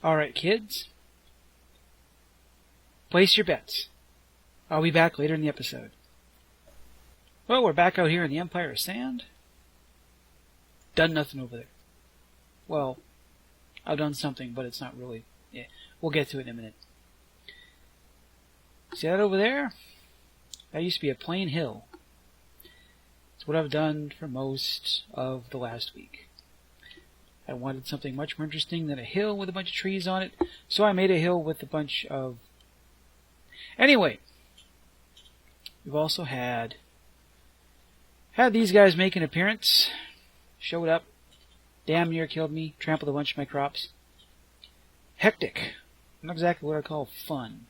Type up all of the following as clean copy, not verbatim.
Alright, kids. Place your bets. I'll be back later in the episode. Well, we're back out here in the Empire of Sand. Done nothing over there. Well, I've done something, but it's not really... Yeah, we'll get to it in a minute. See that over there? That used to be a plain hill. It's what I've done for most of the last week. I wanted something much more interesting than a hill with a bunch of trees on it, so I made a hill with a bunch of... Anyway, we've also had these guys make an appearance. Showed up, damn near killed me, trampled a bunch of my crops. Hectic. Not exactly what I call fun.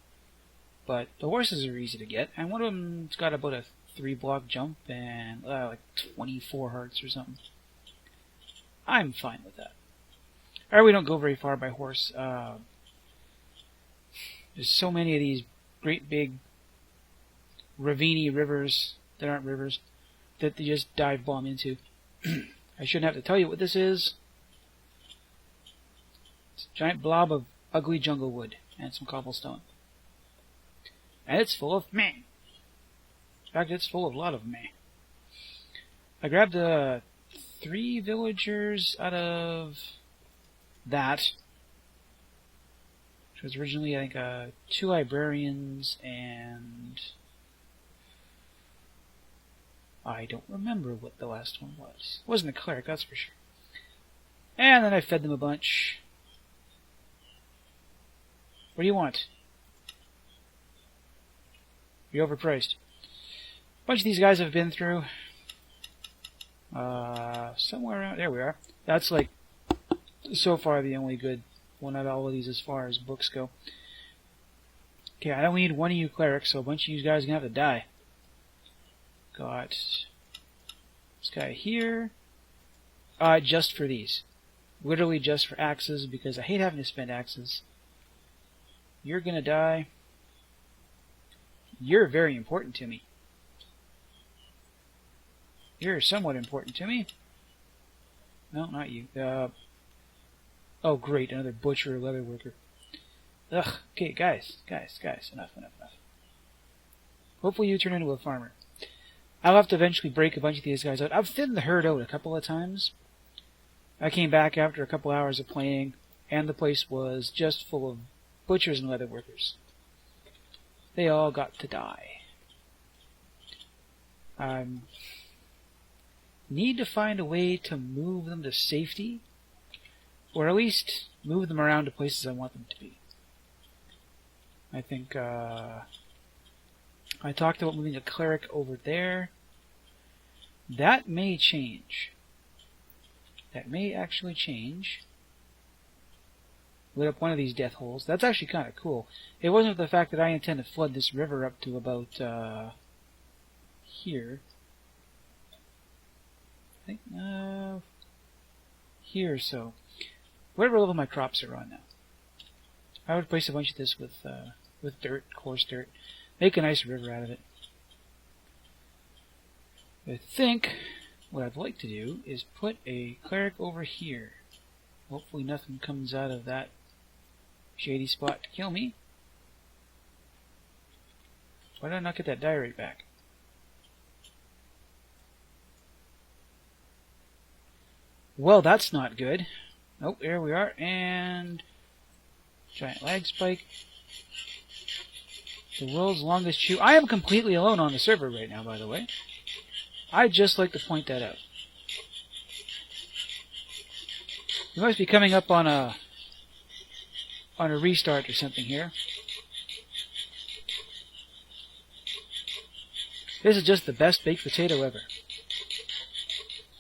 But the horses are easy to get, and one of them's got about a 3-block jump and like 24 hearts or something. I'm fine with that. Or we don't go very far by horse. There's so many of these great big ravine rivers that aren't rivers that they just dive bomb into. I shouldn't have to tell you what this is. It's a giant blob of ugly jungle wood and some cobblestone. And it's full of meh. In fact, it's full of a lot of meh. I grabbed 3 villagers out of that. Which was originally, I think, 2 librarians and... I don't remember what the last one was. It wasn't a cleric, that's for sure. And then I fed them a bunch. What do you want? You're overpriced. A bunch of these guys have been through. Somewhere around... There we are. That's like, so far, the only good one out of all of these as far as books go. Okay, I don't need one of you clerics, so a bunch of you guys are going to have to die. Got this guy here. Just for these. Literally just for axes, because I hate having to spend axes. You're going to die. You're very important to me. You're somewhat important to me. No, not you. Oh, great, another butcher or leather worker. Ugh, okay, guys, enough. Hopefully you turn into a farmer. I'll have to eventually break a bunch of these guys out. I've thinned the herd out a couple of times. I came back after a couple hours of playing, and the place was just full of butchers and leather workers. They all got to die. Need to find a way to move them to safety, or at least move them around to places I want them to be. I think I talked about moving a cleric over there. That may change. That may actually change. Lit up one of these death holes. That's actually kind of cool. It wasn't the fact that I intend to flood this river up to about here. I think here or so. Whatever level my crops are on now. I would place a bunch of this with dirt, coarse dirt. Make a nice river out of it. I think what I'd like to do is put a cleric over here. Hopefully nothing comes out of that shady spot to kill me. Why did I not get that die rate back? Well, that's not good. Nope, there we are. And giant lag spike. The world's longest chew. I am completely alone on the server right now, by the way. I'd just like to point that out. You must be coming up on a restart or something here. This is just the best baked potato ever.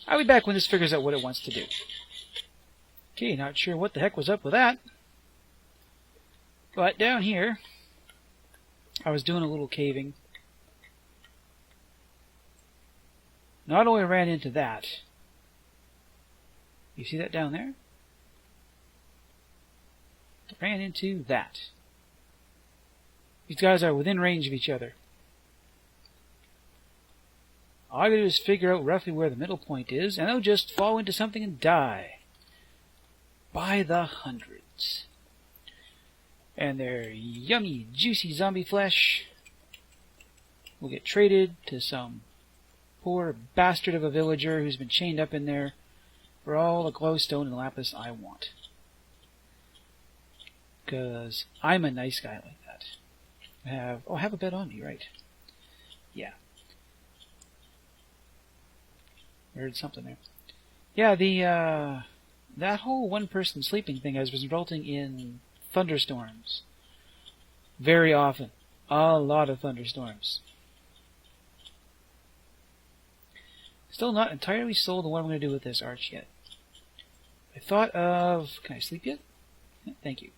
I'll be back when this figures out what it wants to do. Okay, not sure what the heck was up with that. But down here, I was doing a little caving. Not only ran into that. You see that down there? Ran into that. These guys are within range of each other. All I gotta do is figure out roughly where the middle point is, and they'll just fall into something and die. By the hundreds. And their yummy, juicy zombie flesh will get traded to some poor bastard of a villager who's been chained up in there for all the glowstone and lapis I want. Because I'm a nice guy like that. I have a bed on me, right? Yeah. I heard something there. Yeah, that whole one-person sleeping thing has resulting in thunderstorms. Very often. A lot of thunderstorms. Still not entirely sold on what I'm going to do with this arch yet. I thought of... Can I sleep yet? Thank you.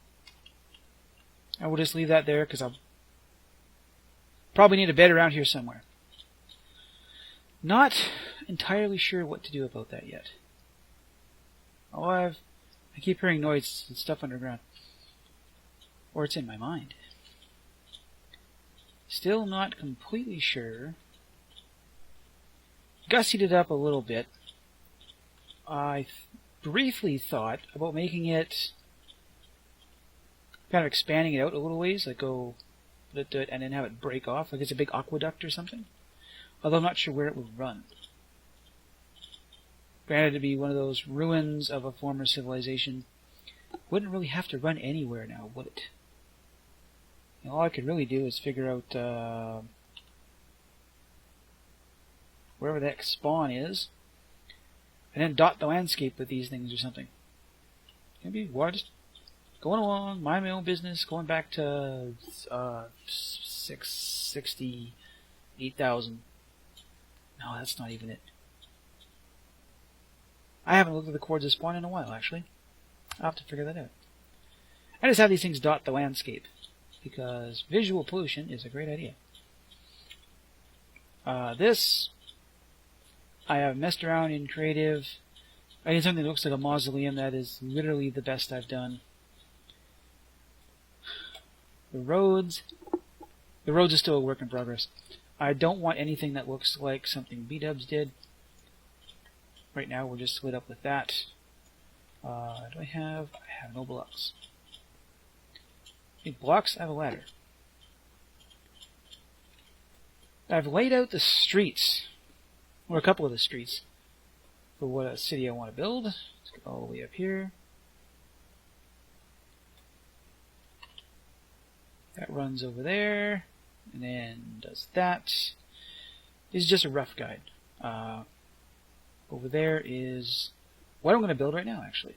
I will just leave that there because I'll probably need a bed around here somewhere. Not entirely sure what to do about that yet. Oh, I keep hearing noise and stuff underground. Or it's in my mind. Still not completely sure. Gussied it up a little bit. I briefly thought about making it, kind of expanding it out a little ways, like go do it and then have it break off, like it's a big aqueduct or something. Although I'm not sure where it would run. Granted, to be one of those ruins of a former civilization, wouldn't really have to run anywhere now, would it? And all I could really do is figure out wherever that spawn is, and then dot the landscape with these things or something. Maybe just going along, mind my own business, going back to 8,000. No, that's not even it. I haven't looked at the chords of spawn in a while, actually. I'll have to figure that out. I just have these things dot the landscape, because visual pollution is a great idea. This, I have messed around in creative. I did something that looks like a mausoleum. That is literally the best I've done. The roads are still a work in progress. I don't want anything that looks like something B-dubs did. Right now we're just split up with that. Do I have no blocks. Need blocks? I have a ladder. I've laid out the streets, or a couple of the streets, for what a city I want to build. Let's get all the way up here. That runs over there, and then does that. This is just a rough guide. Over there is what I'm going to build right now, actually.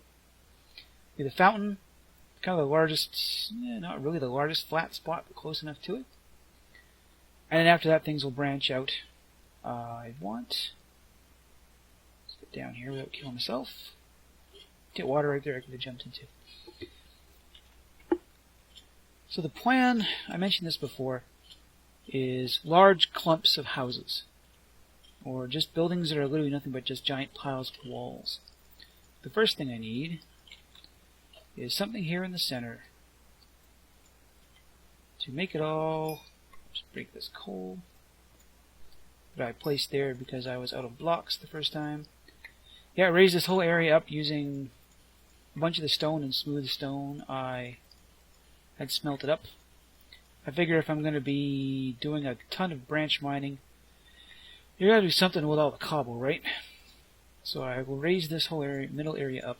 The fountain, kind of the largest, not really the largest flat spot, but close enough to it. And then after that, things will branch out. Let's get down here without killing myself. Get water right there I could have jumped into. So the plan, I mentioned this before, is large clumps of houses. Or just buildings that are literally nothing but just giant piles of walls. The first thing I need is something here in the center to make it all. Just break this coal that I placed there because I was out of blocks the first time. Yeah, I raised this whole area up using a bunch of the stone and smooth stone I had smelted up. I figure if I'm going to be doing a ton of branch mining, you gotta do something with all the cobble, right? So I will raise this whole area, middle area up.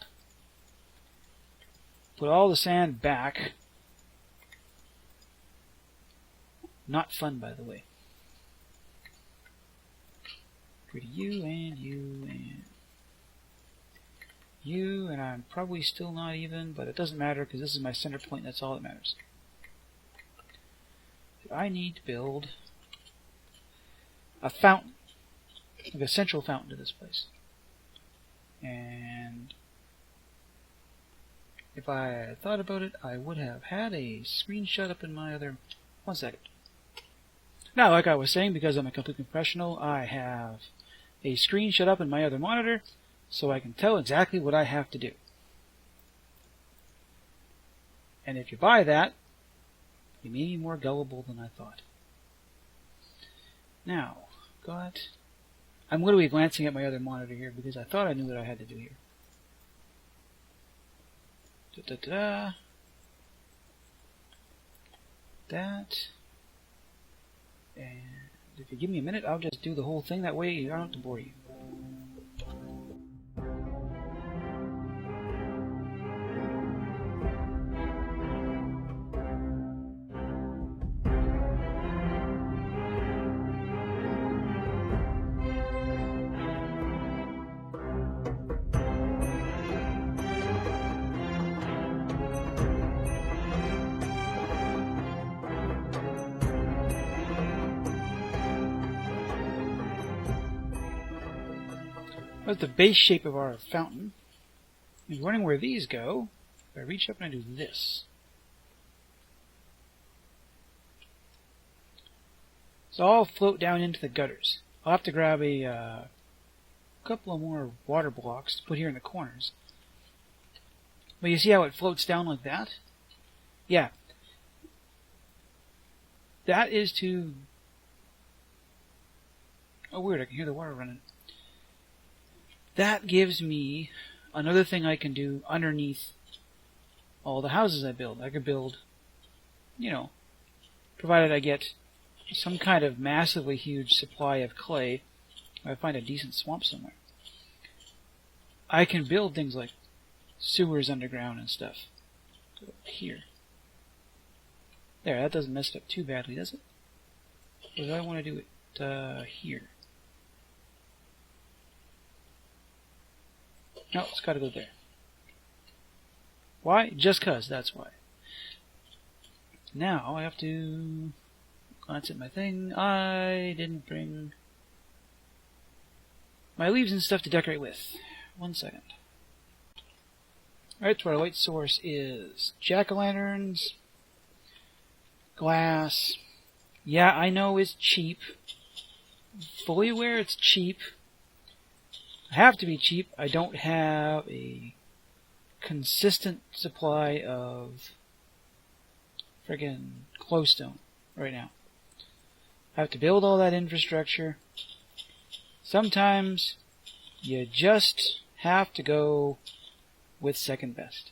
Put all the sand back. Not fun, by the way. Go to you and you and you, and I'm probably still not even, but it doesn't matter because this is my center point and that's all that matters. I need to build a fountain. Like a central fountain to this place. And if I had thought about it, I would have had a screenshot up in my other... One second. Now, like I was saying, because I'm a complete professional, I have a screenshot up in my other monitor, so I can tell exactly what I have to do. And if you buy that, you may be more gullible than I thought. Now, I'm literally glancing at my other monitor here because I thought I knew what I had to do here. that. And if you give me a minute, I'll just do the whole thing. That way I don't have to bore you. That's the base shape of our fountain. And wondering where these go, if I reach up and I do this. So I'll float down into the gutters. I'll have to grab a couple of more water blocks to put here in the corners. But you see how it floats down like that? Yeah. That is to... Oh weird, I can hear the water running. That gives me another thing I can do underneath all the houses I build. I could build, you know, provided I get some kind of massively huge supply of clay, or I find a decent swamp somewhere. I can build things like sewers underground and stuff. Go here. There, that doesn't mess it up too badly, does it? Or do I want to do it here? No, it's got to go there. Why? Just 'cause, that's why. Now, I have to glance at my thing. I didn't bring my leaves and stuff to decorate with. 1 second. Alright, so our light source is jack-o'-lanterns, glass. Yeah, I know it's cheap. Fully aware it's cheap. I have to be cheap. I don't have a consistent supply of friggin' glowstone right now. I have to build all that infrastructure. Sometimes you just have to go with second best.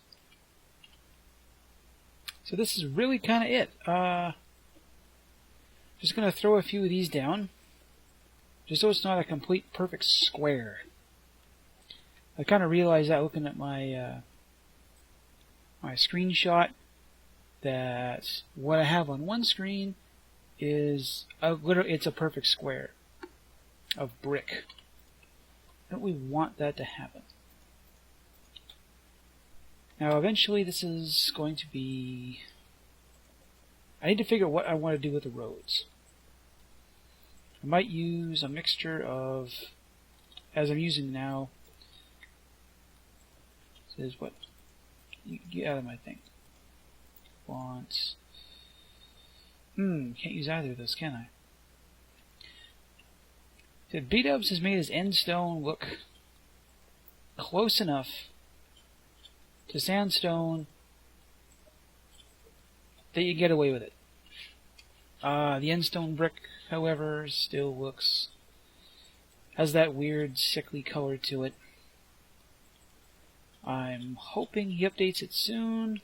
So this is really kind of it. Just going to throw a few of these down, just so it's not a complete perfect square. I kind of realized that looking at my my screenshot, that what I have on one screen is it's a perfect square of brick. Don't we want that to happen? Now eventually this is going to be... I need to figure out what I want to do with the roads. I might use a mixture of, as I'm using now, says what? Get out of my thing. Fonts. Can't use either of those, can I? So B-Dubs has made his end stone look close enough to sandstone that you get away with it. The end stone brick, however, still has that weird sickly color to it. I'm hoping he updates it soon.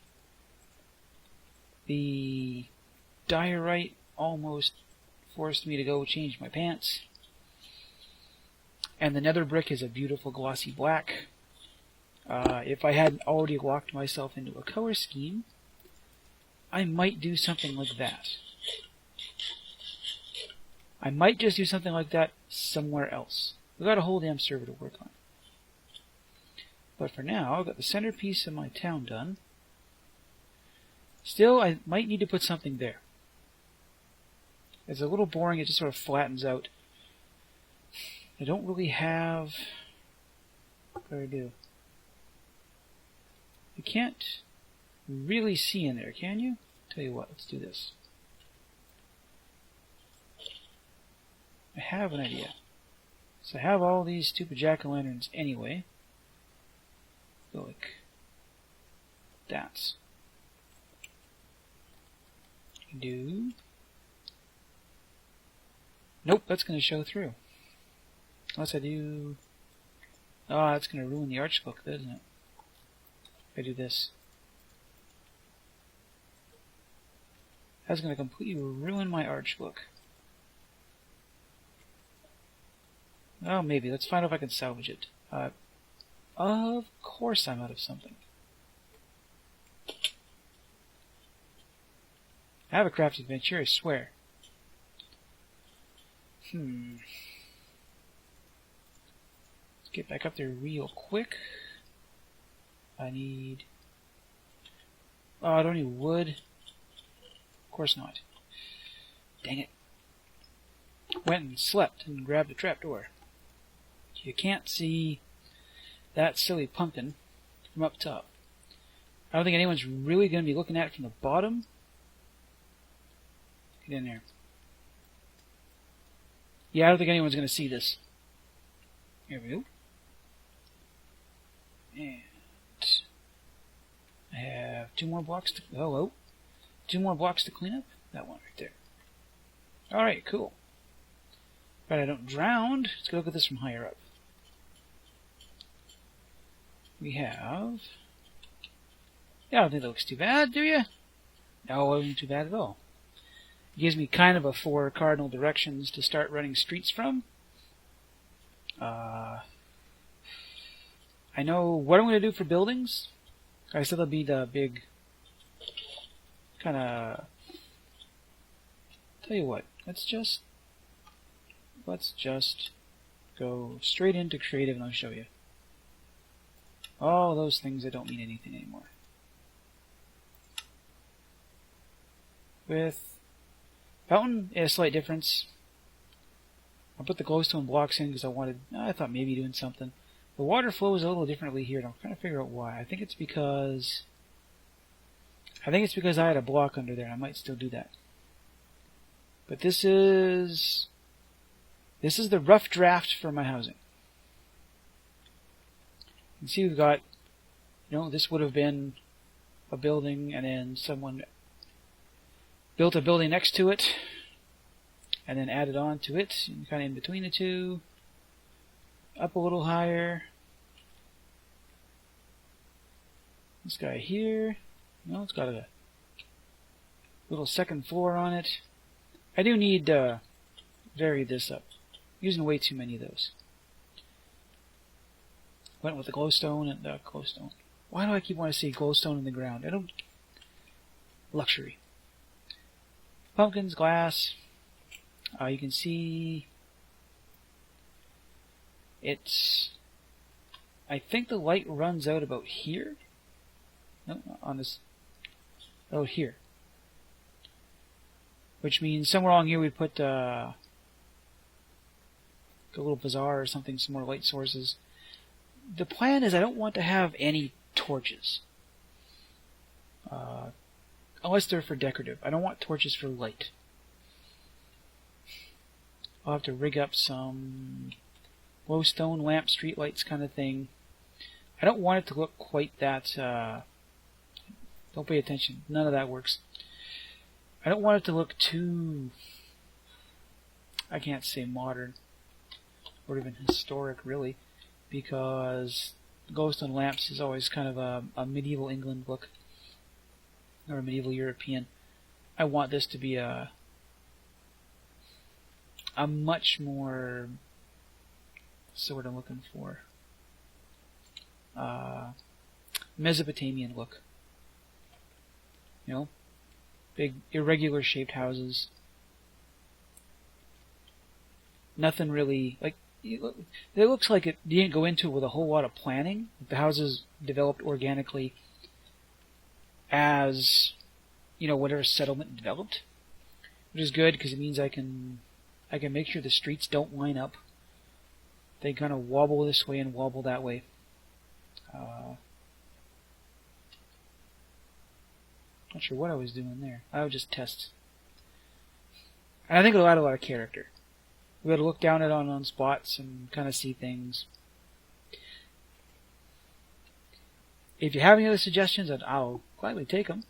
The diorite almost forced me to go change my pants. And the nether brick is a beautiful glossy black. If I hadn't already locked myself into a color scheme, I might do something like that. I might just do something like that somewhere else. We've got a whole damn server to work on. But for now, I've got the centerpiece of my town done. Still, I might need to put something there. It's a little boring, it just sort of flattens out. I don't really have... What do I do? You can't really see in there, can you? Tell you what, let's do this. I have an idea. So I have all these stupid jack-o'-lanterns anyway. Go like that. Do. Nope, that's going to show through. Unless I do... Oh, that's going to ruin the arch look, isn't it? If I do this. That's going to completely ruin my arch look. Oh, maybe. Let's find out if I can salvage it. Of course I'm out of something. I have a crafting bench here, I swear. Let's get back up there real quick. I need... Oh, I don't need wood. Of course not. Dang it. Went and slept and grabbed the trapdoor. You can't see that silly pumpkin from up top. I don't think anyone's really going to be looking at it from the bottom. Get in there. Yeah, I don't think anyone's going to see this. Here we go. And I have 2 more blocks to... Hello. 2 more blocks to clean up. That one right there. Alright, cool. But I don't drown. Let's go look at this from higher up. We have... Yeah, I don't think that looks too bad, do you? No, it wasn't too bad at all. It gives me kind of a 4 cardinal directions to start running streets from. I know what I'm going to do for buildings. I said there'll be the big kind of... Tell you what, let's just go straight into creative and I'll show you. All those things that don't mean anything anymore. With fountain, a slight difference. I put the glowstone blocks in because I thought maybe doing something. The water flows a little differently here, and I'm trying to figure out why. I think it's because I had a block under there, and I might still do that. But this is the rough draft for my housing. You can see we've got, this would have been a building, and then someone built a building next to it, and then added on to it, and kind of in between the two, up a little higher. This guy here, it's got a little second floor on it. I do need to vary this up. Using way too many of those. Went with the glowstone and the glowstone. Why do I keep wanting to see glowstone in the ground? I don't... Luxury. Pumpkins, glass. You can see it's... I think the light runs out about here. No, on this... Out here. Which means somewhere along here we put a little bazaar or something, some more light sources. The plan is I don't want to have any torches. Unless they're for decorative. I don't want torches for light. I'll have to rig up some glowstone lamp streetlights kind of thing. I don't want it to look quite that... don't pay attention. None of that works. I don't want it to look too... I can't say modern. Or even historic, really. Because glowstone lamps is always kind of a medieval England look. Or a medieval European. I want this to be a much more... What's the word I'm looking for? Mesopotamian look. Big irregular shaped houses. Nothing really... It looks like it didn't go into it with a whole lot of planning. The houses developed organically as, whatever settlement developed. Which is good because it means I can make sure the streets don't line up. They kind of wobble this way and wobble that way. Not sure what I was doing there. I would just test. And I think it'll add a lot of character. We got to look down at on spots and kind of see things. If you have any other suggestions, I'll gladly take them.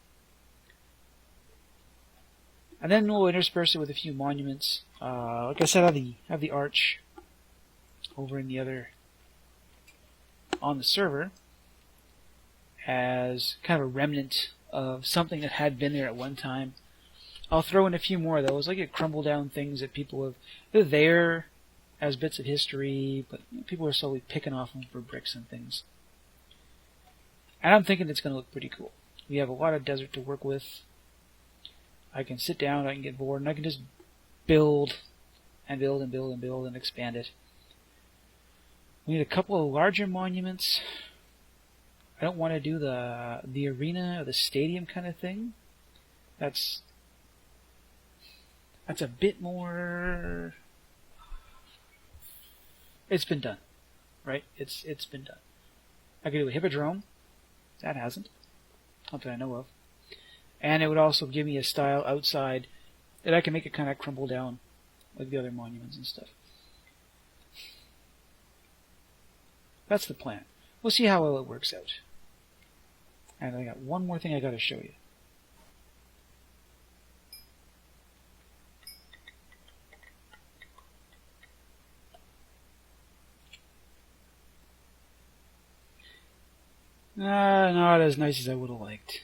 And then we'll intersperse it with a few monuments. Like I said, I have the arch over in the other on the server as kind of a remnant of something that had been there at one time. I'll throw in a few more of those. I get crumble down things that people have. They're there as bits of history, but people are slowly picking off them for bricks and things. And I'm thinking it's going to look pretty cool. We have a lot of desert to work with. I can sit down, I can get bored, and I can just build and build and build and build and expand it. We need a couple of larger monuments. I don't want to do the arena or the stadium kind of thing. That's a bit more. It's been done, right? It's been done. I could do a hippodrome. That hasn't. Not that I know of. And it would also give me a style outside that I can make it kind of crumble down like the other monuments and stuff. That's the plan. We'll see how well it works out. And I got one more thing I got to show you. Not as nice as I would have liked.